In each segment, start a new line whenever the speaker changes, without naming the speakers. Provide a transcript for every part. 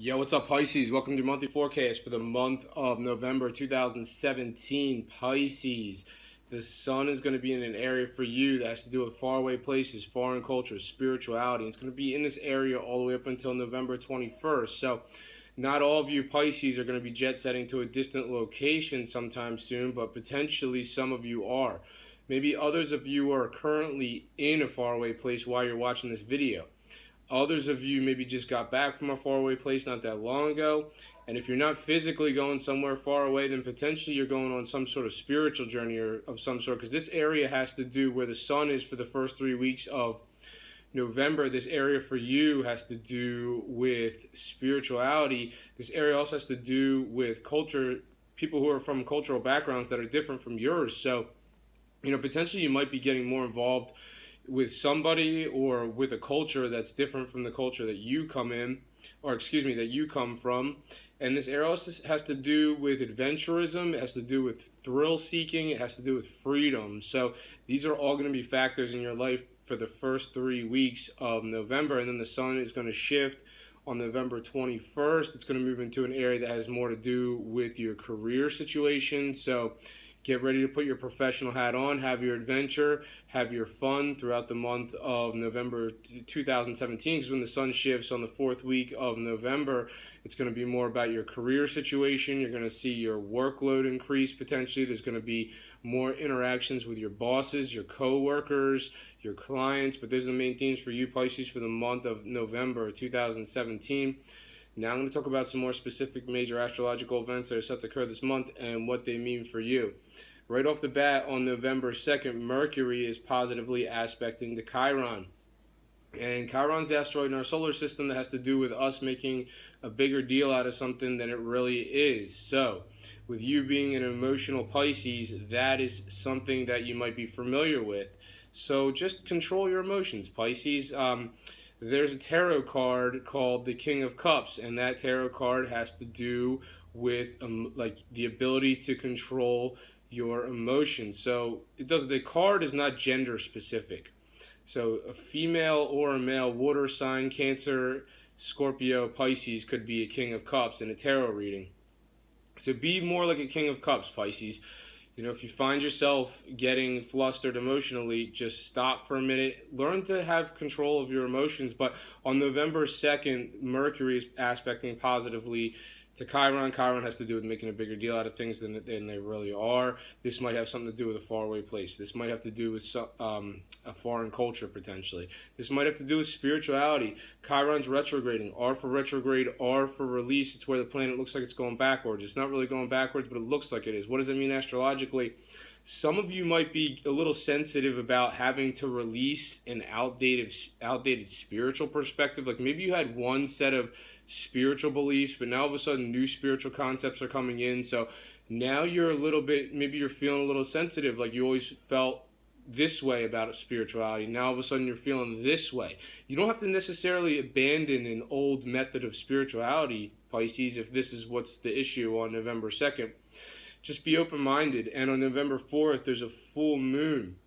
Yo, what's up, Pisces? Welcome to your monthly forecast for the month of November 2017. Pisces, the sun is going to be in an area for you that has to do with faraway places, foreign cultures, spirituality. It's going to be in this area all the way up until November 21st. So, not all of you Pisces are going to be jet setting to a distant location sometime soon, but potentially some of you are. Maybe others of you are currently in a faraway place while you're watching this video. Others of you maybe just got back from a faraway place not that long ago. And if you're not physically going somewhere far away, then potentially you're going on some sort of spiritual journey or of some sort. Because this area has to do where the sun is for the first 3 weeks of November. This area for you has to do with spirituality. This area also has to do with culture, people who are from cultural backgrounds that are different from yours. So, potentially you might be getting more involved with somebody or with a culture that's different from the culture that you come in, or excuse me, that you come from. And this area also has to do with adventurism, it has to do with thrill seeking, it has to do with freedom. So these are all going to be factors in your life for the first 3 weeks of November, and then the sun is going to shift on November 21st. It's going to move into an area that has more to do with your career situation. So get ready to put your professional hat on, have your adventure, have your fun throughout the month of November 2017. Because when the sun shifts on the fourth week of November, it's going to be more about your career situation. You're going to see your workload increase potentially. There's going to be more interactions with your bosses, your co-workers, your clients. But those are the main themes for you, Pisces, for the month of November 2017. Now I'm going to talk about some more specific major astrological events that are set to occur this month and what they mean for you. Right off the bat, on November 2nd, Mercury is positively aspecting to Chiron. And Chiron's the asteroid in our solar system that has to do with us making a bigger deal out of something than it really is. So, with you being an emotional Pisces, that is something that you might be familiar with. So just control your emotions, Pisces. There's a tarot card called the King of Cups, and that tarot card has to do with like the ability to control your emotions. So the card is not gender specific. So a female or a male, water sign, Cancer, Scorpio, Pisces could be a King of Cups in a tarot reading. So be more like a King of Cups, Pisces. If you find yourself getting flustered emotionally, just stop for a minute. Learn to have control of your emotions. But on November 2nd, Mercury is aspecting positively to Chiron. Chiron has to do with making a bigger deal out of things than they really are. This might have something to do with a faraway place. This might have to do with a foreign culture, potentially. This might have to do with spirituality. Chiron's retrograding. R for retrograde, R for release. It's where the planet looks like it's going backwards. It's not really going backwards, but it looks like it is. What does it mean astrologically? Some of you might be a little sensitive about having to release an outdated spiritual perspective. Like maybe you had one set of spiritual beliefs, but now all of a sudden new spiritual concepts are coming in. So now you're maybe you're feeling a little sensitive. Like you always felt this way about spirituality. Now all of a sudden you're feeling this way. You don't have to necessarily abandon an old method of spirituality, Pisces, if this is what's the issue on November 2nd. Just be open-minded. And on November 4th, there's a full moon.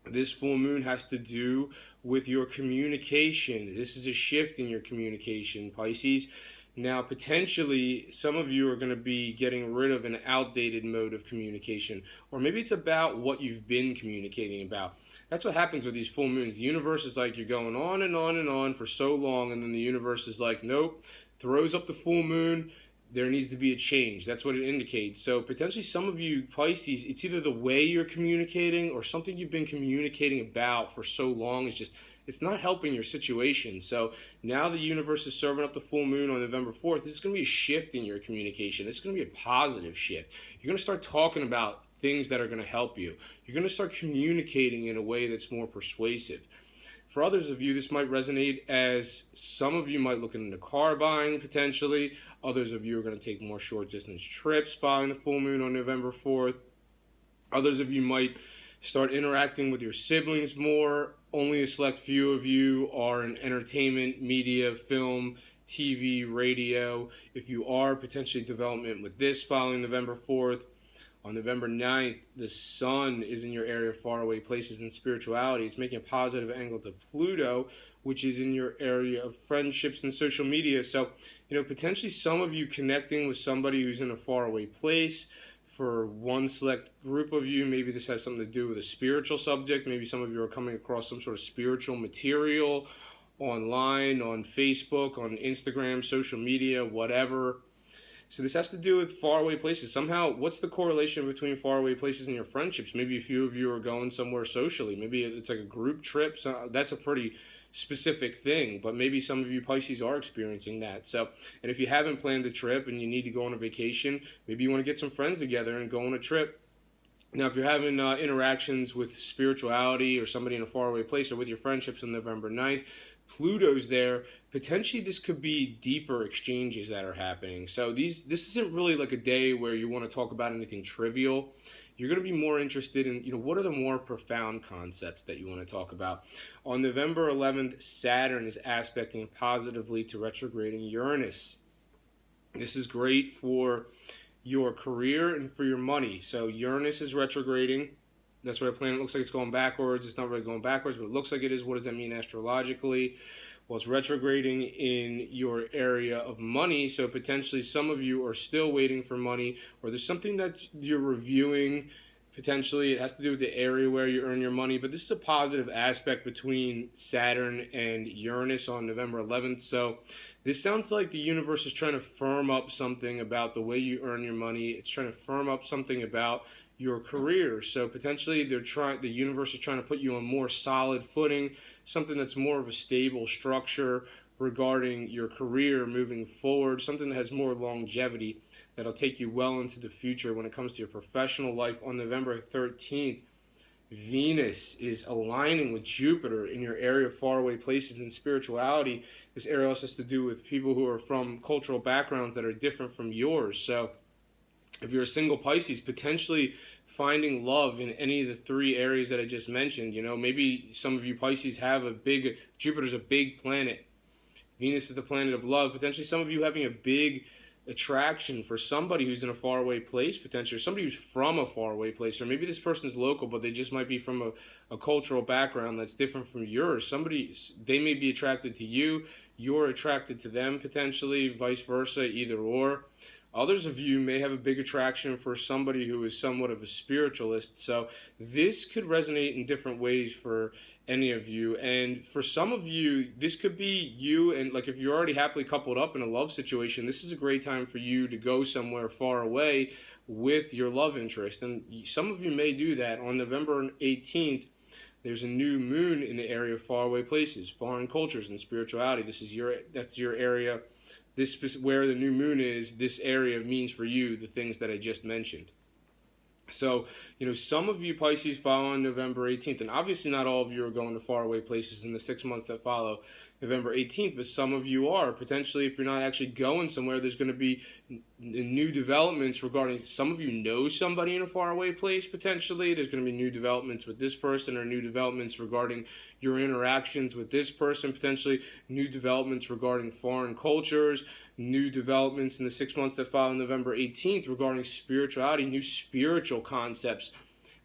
This full moon has to do with your communication. This is a shift in your communication, Pisces. Now, potentially, some of you are going to be getting rid of an outdated mode of communication. Or maybe it's about what you've been communicating about. That's what happens with these full moons. The universe is like you're going on and on and on for so long, and then the universe is like, nope, throws up the full moon. There needs to be a change. That's what it indicates. So potentially some of you Pisces, it's either the way you're communicating or something you've been communicating about for so long is just, it's not helping your situation. So now the universe is serving up the full moon on November 4th. This is going to be a shift in your communication. This is going to be a positive shift. You're going to start talking about things that are going to help you. You're going to start communicating in a way that's more persuasive. For others of you, this might resonate as some of you might look into car buying potentially. Others of you are going to take more short distance trips following the full moon on November 4th. Others of you might start interacting with your siblings more. Only a select few of you are in entertainment, media, film, TV, radio. If you are, potentially development with this following November 4th. On November 9th, the sun is in your area of faraway places and spirituality. It's making a positive angle to Pluto, which is in your area of friendships and social media. So, potentially some of you connecting with somebody who's in a faraway place. For one select group of you, maybe this has something to do with a spiritual subject. Maybe some of you are coming across some sort of spiritual material online, on Facebook, on Instagram, social media, whatever. So this has to do with faraway places. Somehow, what's the correlation between faraway places and your friendships? Maybe a few of you are going somewhere socially. Maybe it's like a group trip. So that's a pretty specific thing, but maybe some of you Pisces are experiencing that. So, and if you haven't planned a trip and you need to go on a vacation, maybe you want to get some friends together and go on a trip. Now, if you're having interactions with spirituality or somebody in a faraway place, or with your friendships on November 9th, Pluto's there. Potentially, this could be deeper exchanges that are happening. So this isn't really like a day where you want to talk about anything trivial. You're going to be more interested in, what are the more profound concepts that you want to talk about. On November 11th, Saturn is aspecting positively to retrograding Uranus. This is great for your career and for your money. So Uranus is retrograding. That's where the planet looks like it's going backwards. It's not really going backwards, but it looks like it is. What does that mean astrologically? Well, it's retrograding in your area of money, so potentially some of you are still waiting for money, or there's something that you're reviewing. Potentially it has to do with the area where you earn your money, but this is a positive aspect between Saturn and Uranus on November 11th. So this sounds like the universe is trying to firm up something about the way you earn your money. It's trying to firm up something about your career. So potentially the universe is trying to put you on more solid footing, something that's more of a stable structure regarding your career moving forward, something that has more longevity, that'll take you well into the future when it comes to your professional life. On November 13th, Venus is aligning with Jupiter in your area of faraway places and spirituality. This area also has to do with people who are from cultural backgrounds that are different from yours. So if you're a single Pisces, potentially finding love in any of the three areas that I just mentioned. Maybe some of you Pisces have Jupiter's a big planet. Venus is the planet of love. Potentially some of you having a big attraction for somebody who's in a faraway place, potentially, or somebody who's from a faraway place, or maybe this person's local, but they just might be from a cultural background that's different from yours. They may be attracted to you, you're attracted to them, potentially, vice versa, either or. Others of you may have a big attraction for somebody who is somewhat of a spiritualist. So this could resonate in different ways for any of you. And for some of you, this could be you, and like if you're already happily coupled up in a love situation, this is a great time for you to go somewhere far away with your love interest. And some of you may do that. On November 18th, there's a new moon in the area of faraway places, foreign cultures, and spirituality. That's your area. Where the new moon is, this area means for you the things that I just mentioned. So, some of you Pisces follow on November 18th, and obviously not all of you are going to faraway places in the 6 months that follow November 18th, but some of you are. Potentially, if you're not actually going somewhere, there's going to be new developments regarding, some of you know somebody in a faraway place, potentially. There's going to be new developments with this person, or new developments regarding your interactions with this person, potentially new developments regarding foreign cultures, new developments in the 6 months that follow November 18th regarding spirituality, new spiritual concepts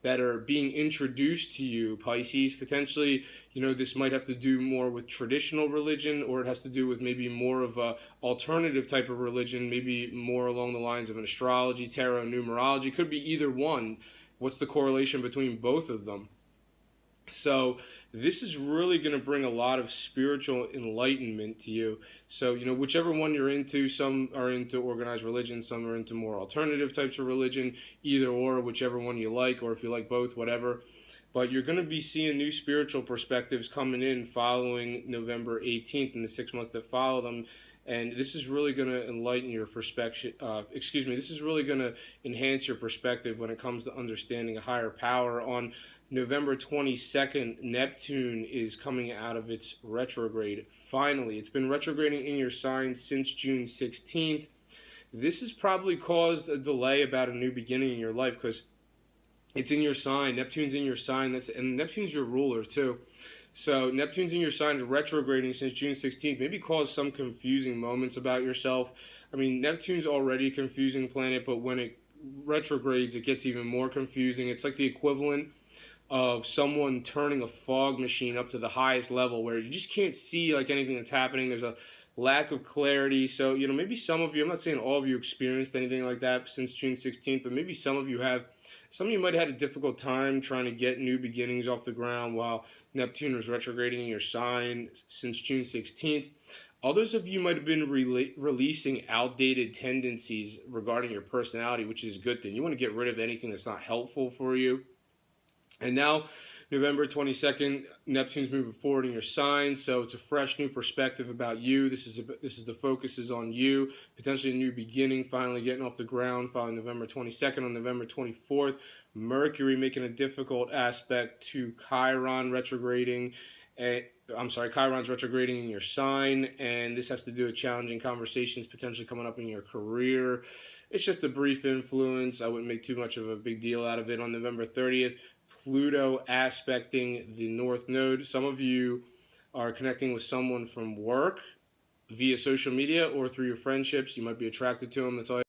that are being introduced to you, Pisces. Potentially, this might have to do more with traditional religion, or it has to do with maybe more of a alternative type of religion, maybe more along the lines of an astrology, tarot, numerology. Could be either one. What's the correlation between both of them? So this is really going to bring a lot of spiritual enlightenment to you. So, whichever one you're into, some are into organized religion, some are into more alternative types of religion, either or, whichever one you like, or if you like both, whatever. But you're going to be seeing new spiritual perspectives coming in following November 18th and the 6 months that follow them. And this is really going to enlighten your perspective. This is really going to enhance your perspective when it comes to understanding a higher power. On November 22nd, Neptune is coming out of its retrograde. Finally, it's been retrograding in your sign since June 16th. This has probably caused a delay about a new beginning in your life because it's in your sign. Neptune's in your sign. And Neptune's your ruler too. So Neptune's in your sign, retrograding since June 16th, maybe caused some confusing moments about yourself. I mean, Neptune's already a confusing planet, but when it retrogrades, it gets even more confusing. It's like the equivalent of someone turning a fog machine up to the highest level where you just can't see like anything that's happening. There's a lack of clarity. So, maybe some of you, I'm not saying all of you experienced anything like that since June 16th, but maybe some of you have. Some of you might have had a difficult time trying to get new beginnings off the ground while Neptune was retrograding in your sign since June 16th. Others of you might have been releasing outdated tendencies regarding your personality, which is a good thing. You want to get rid of anything that's not helpful for you. And now, November 22nd, Neptune's moving forward in your sign, so it's a fresh new perspective about you. This is the focus is on you, potentially a new beginning, finally getting off the ground. Following November 22nd, on November 24th, Mercury making a difficult aspect to Chiron retrograding. Chiron's retrograding in your sign, and this has to do with challenging conversations potentially coming up in your career. It's just a brief influence. I wouldn't make too much of a big deal out of it. On November 30th, Pluto aspecting the North Node. Some of you are connecting with someone from work via social media or through your friendships. You might be attracted to them. That's all.